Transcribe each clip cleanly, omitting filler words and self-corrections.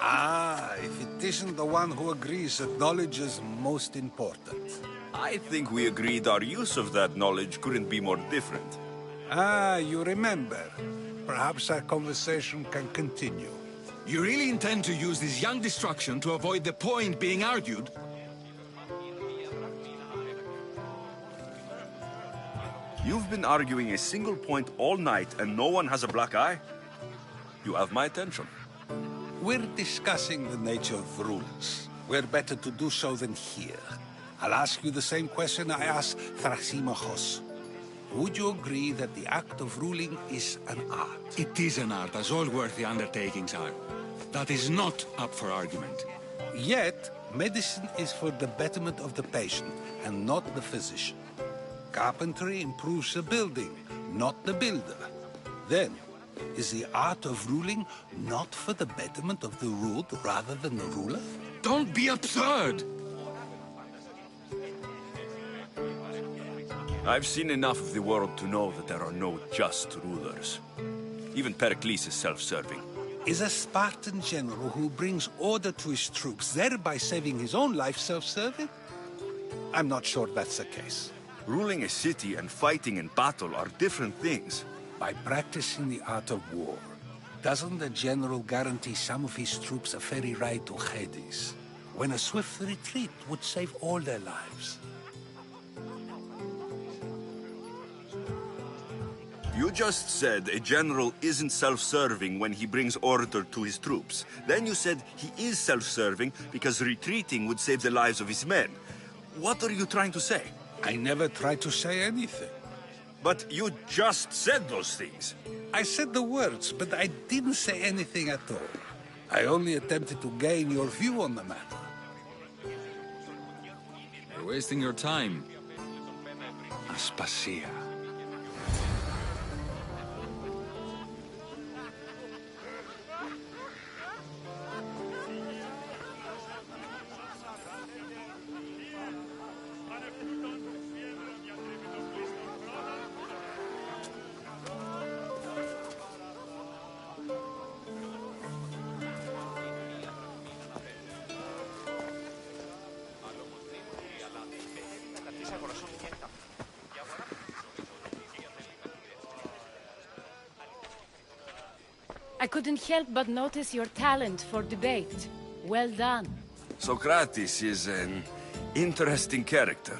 Ah, if it isn't the one who agrees that knowledge is most important. I think we agreed our use of that knowledge couldn't be more different. Ah, you remember. Perhaps our conversation can continue. You really intend to use this young destruction to avoid the point being argued? You've been arguing a single point all night and no one has a black eye? You have my attention. We're discussing the nature of rulings. Where better to do so than here? I'll ask you the same question I asked Thrasimachos. Would you agree that the act of ruling is an art? It is an art, as all worthy undertakings are. That is not up for argument. Yet, medicine is for the betterment of the patient, and not the physician. Carpentry improves the building, not the builder. Then, is the art of ruling not for the betterment of the ruled rather than the ruler? Don't be absurd! I've seen enough of the world to know that there are no just rulers. Even Pericles is self-serving. Is a Spartan general who brings order to his troops, thereby saving his own life, self-serving? I'm not sure that's the case. Ruling a city and fighting in battle are different things. By practicing the art of war, doesn't the general guarantee some of his troops a ferry ride to Hades, when a swift retreat would save all their lives? You just said a general isn't self-serving when he brings order to his troops. Then you said he is self-serving because retreating would save the lives of his men. What are you trying to say? I never tried to say anything. But you just said those things. I said the words, but I didn't say anything at all. I only attempted to gain your view on the matter. You're wasting your time. Aspasia. I couldn't help but notice your talent for debate. Well done. Socrates is an interesting character.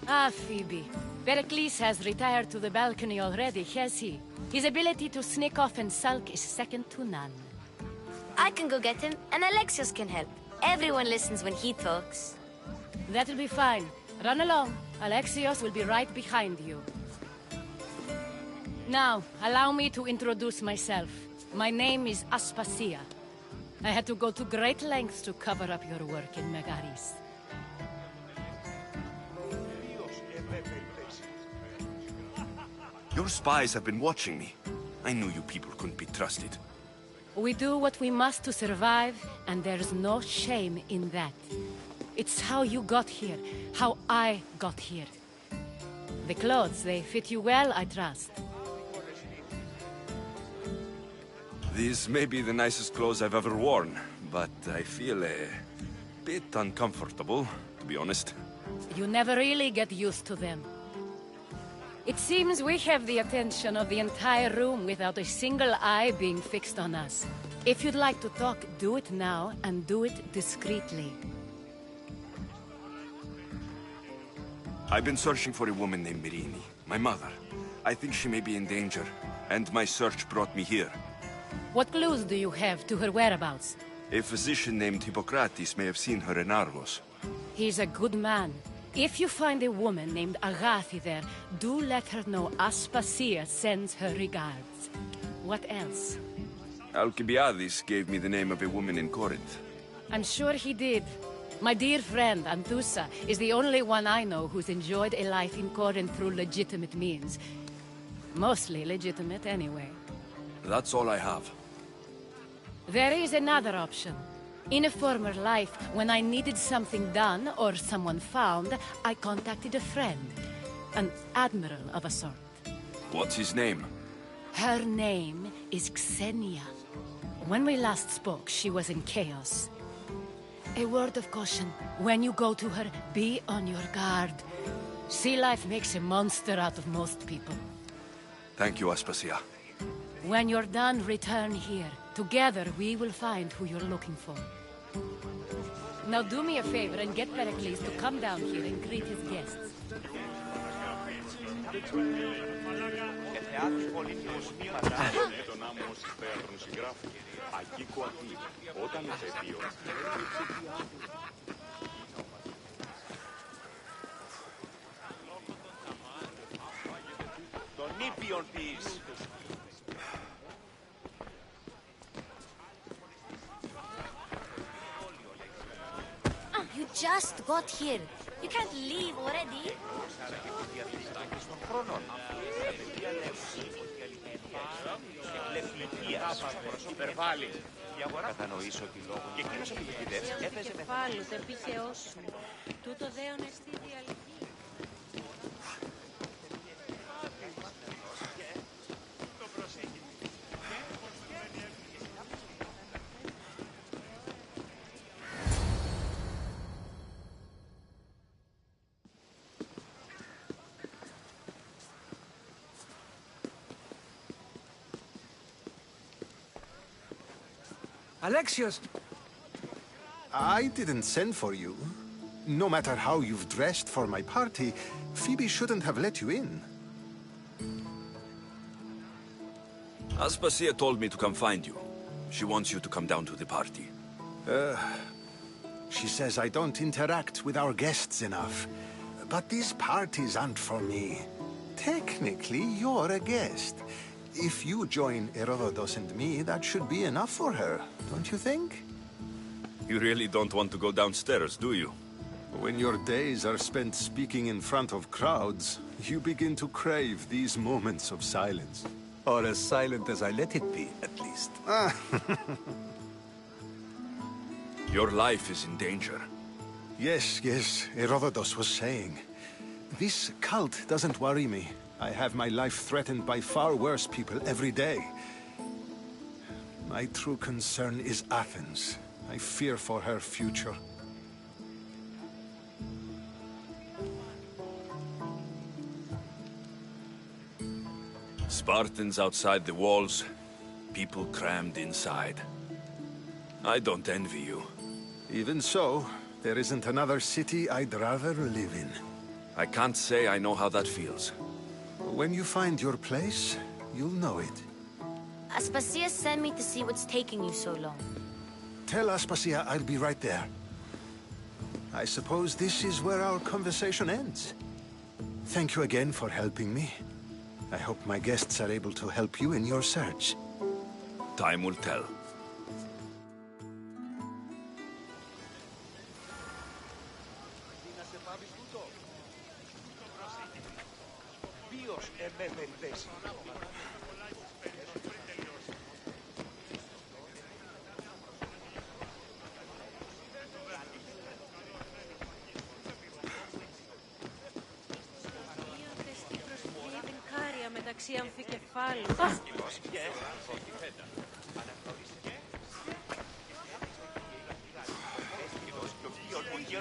Ah, Phoebe. Pericles has retired to the balcony already, has he? His ability to sneak off and sulk is second to none. I can go get him, and Alexios can help. Everyone listens when he talks. That'll be fine. Run along. Alexios will be right behind you. Now, allow me to introduce myself. My name is Aspasia. I had to go to great lengths to cover up your work in Megaris. Your spies have been watching me. I knew you people couldn't be trusted. We do what we must to survive, and there's no shame in that. It's how you got here, how I got here. The clothes, they fit you well, I trust. These may be the nicest clothes I've ever worn, but I feel a bit uncomfortable, to be honest. You never really get used to them. It seems we have the attention of the entire room without a single eye being fixed on us. If you'd like to talk, do it now, and do it discreetly. I've been searching for a woman named Myrine, my mother. I think she may be in danger, and my search brought me here. What clues do you have to her whereabouts? A physician named Hippocrates may have seen her in Argos. He's a good man. If you find a woman named Agathi there, do let her know Aspasia sends her regards. What else? Alcibiades gave me the name of a woman in Corinth. I'm sure he did. My dear friend, Anthusa, is the only one I know who's enjoyed a life in Corinth through legitimate means. Mostly legitimate, anyway. That's all I have. There is another option. In a former life, when I needed something done or someone found, I contacted a friend. An admiral of a sort. What's his name? Her name is Xenia. When we last spoke, she was in chaos. A word of caution. When you go to her, be on your guard. Sea life makes a monster out of most people. Thank you, Aspasia. When you're done, return here. Together, we will find who you're looking for. Now do me a favor and get Pericles to come down here and greet his guests. You just got here. You can't leave already. Alexios! I didn't send for you. No matter how you've dressed for my party, Phoebe shouldn't have let you in. Aspasia told me to come find you. She wants you to come down to the party. She says I don't interact with our guests enough. But these parties aren't for me. Technically, you're a guest. If you join Herodotus and me, that should be enough for her, don't you think? You really don't want to go downstairs, do you? When your days are spent speaking in front of crowds, you begin to crave these moments of silence. Or as silent as I let it be, at least. Your life is in danger. Yes, Herodotus was saying. This cult doesn't worry me. I have my life threatened by far worse people every day. My true concern is Athens. I fear for her future. Spartans outside the walls, people crammed inside. I don't envy you. Even so, there isn't another city I'd rather live in. I can't say I know how that feels. When you find your place, you'll know it. Aspasia sent me to see what's taking you so long. Tell Aspasia I'll be right there. I suppose this is where our conversation ends. Thank you again for helping me. I hope my guests are able to help you in your search. Time will tell.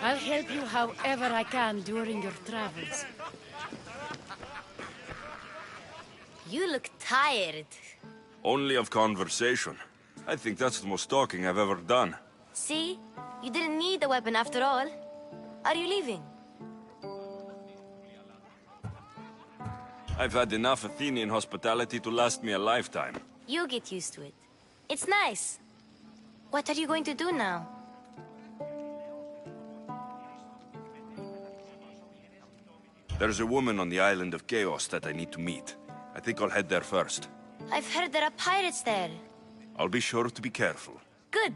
I'll help you however I can during your travels. You look tired. Only of conversation. I think that's the most talking I've ever done. See? You didn't need the weapon after all. Are you leaving? I've had enough Athenian hospitality to last me a lifetime. You get used to it. It's nice. What are you going to do now? There's a woman on the island of Chaos that I need to meet. I think I'll head there first. I've heard there are pirates there. I'll be sure to be careful. Good.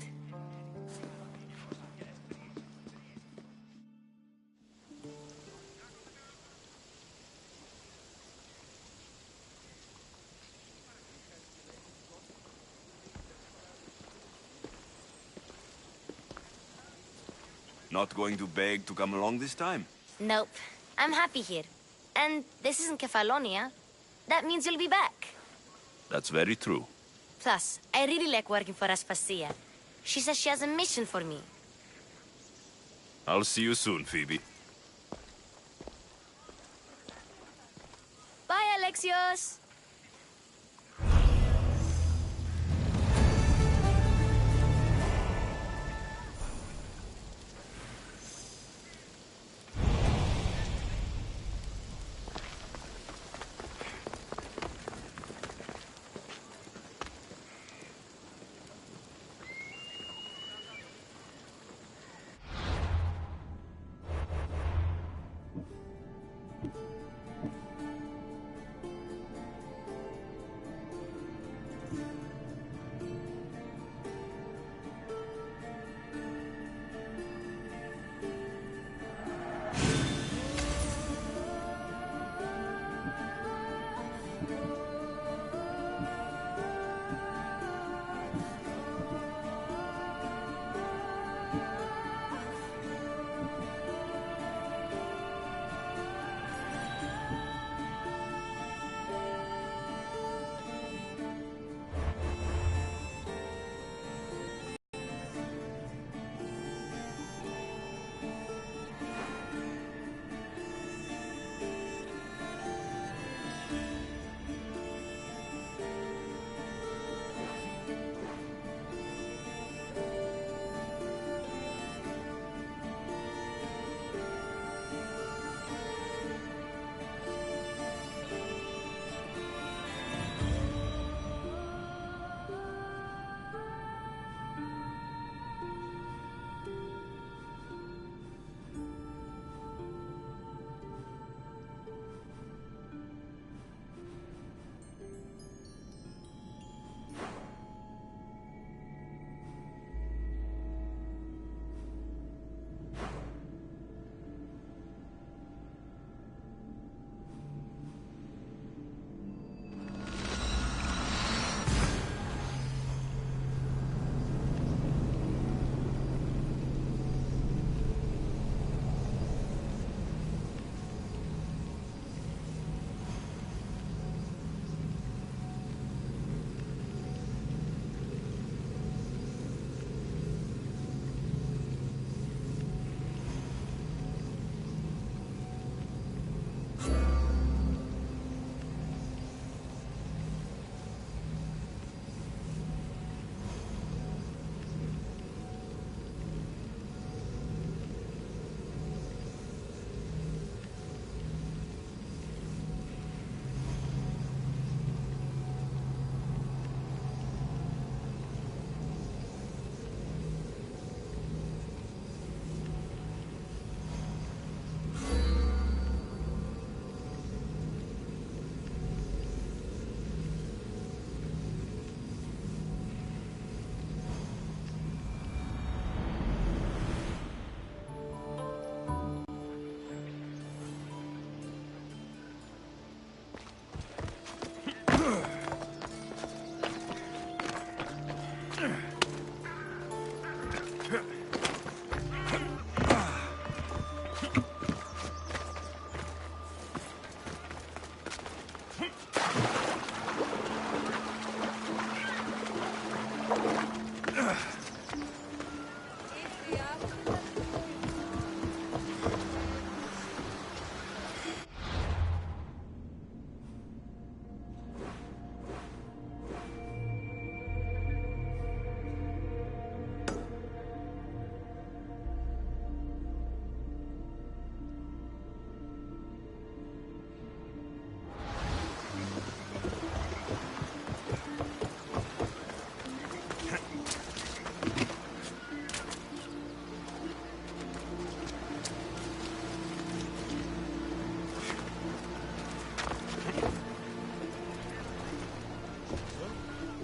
Not going to beg to come along this time? Nope. I'm happy here. And this isn't Kefalonia. that means you'll be back. That's very true. Plus, I really like working for Aspasia. She says she has a mission for me. I'll see you soon, Phoebe. Bye, Alexios!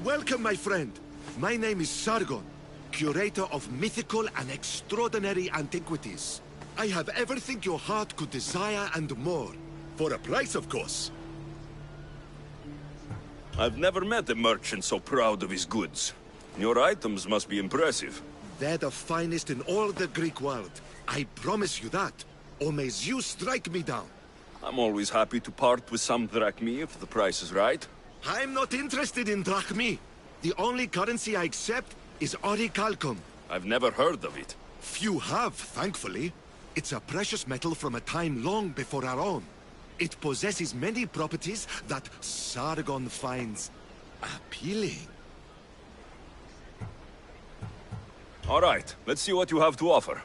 Welcome, my friend. My name is Sargon, curator of mythical and extraordinary antiquities. I have everything your heart could desire and more. For a price, of course. I've never met a merchant so proud of his goods. Your items must be impressive. They're the finest in all the Greek world. I promise you that. Or may Zeus strike me down. I'm always happy to part with some drachmi if the price is right. I'm not interested in drachmi. The only currency I accept is orichalcum. I've never heard of it. Few have, thankfully. It's a precious metal from a time long before our own. It possesses many properties that Sargon finds appealing. All right, let's see what you have to offer.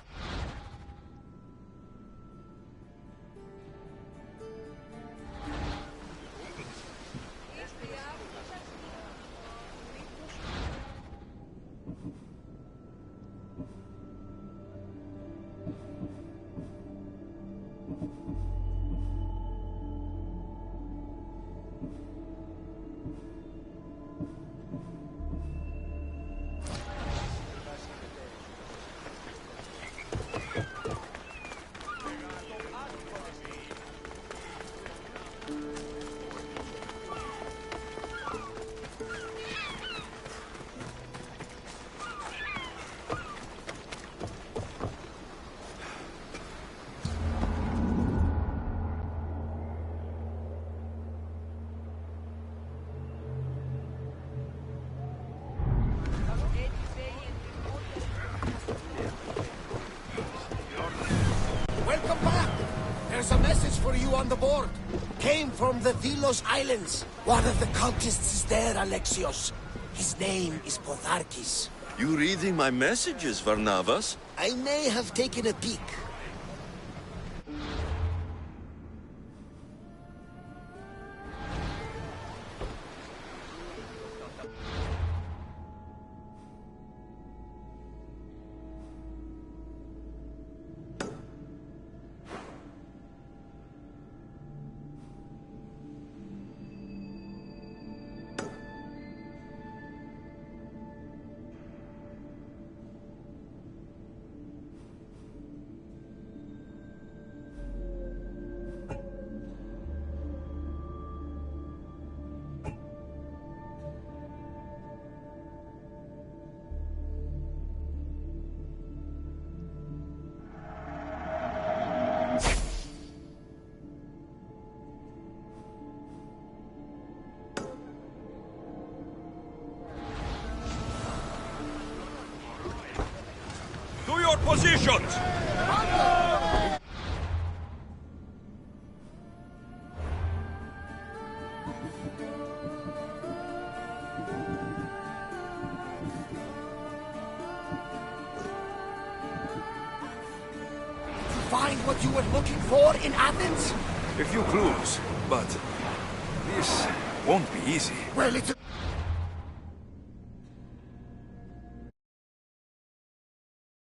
Welcome back. There's a message for you on the board. Came from the Delos Islands. One of the cultists is there, Alexios. His name is Potharkis. You reading my messages, Varnavas? I may have taken a peek. To your positions! Find what you were looking for in Athens? A few clues, but this won't be easy. Well, it's a